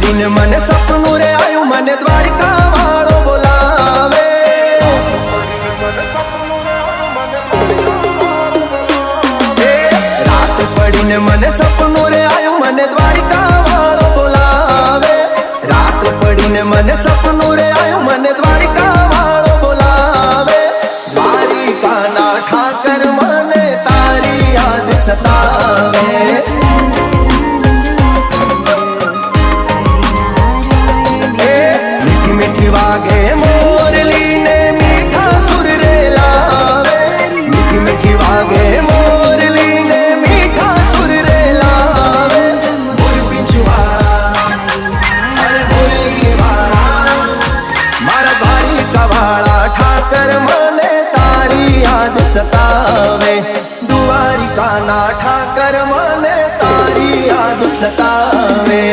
पड़ीने मने सपनू रे आयु मने द्वारिका वाळो बोलावे। रात पड़ीने मने सपनू रे आयु मने द्वारिका वाळो बोलावे। रात पड़ीने मने सपनू रे आयु मने द्वारिका वाळो बोलावे। द्वारिका ना ठाकर मने तारी याद सतावे। वागे मोरली ने मीठा सुर रे लावे। मीठी मीठी वागे मोरली ने मीठा सुर रे लावे। बोल पिछवाड़ा अरे बोली वाड़ा मारा द्वारिका वाला ठाकर मने तारी याद सतावे। द्वारिका ना ठाकर मने तारी याद सतावे।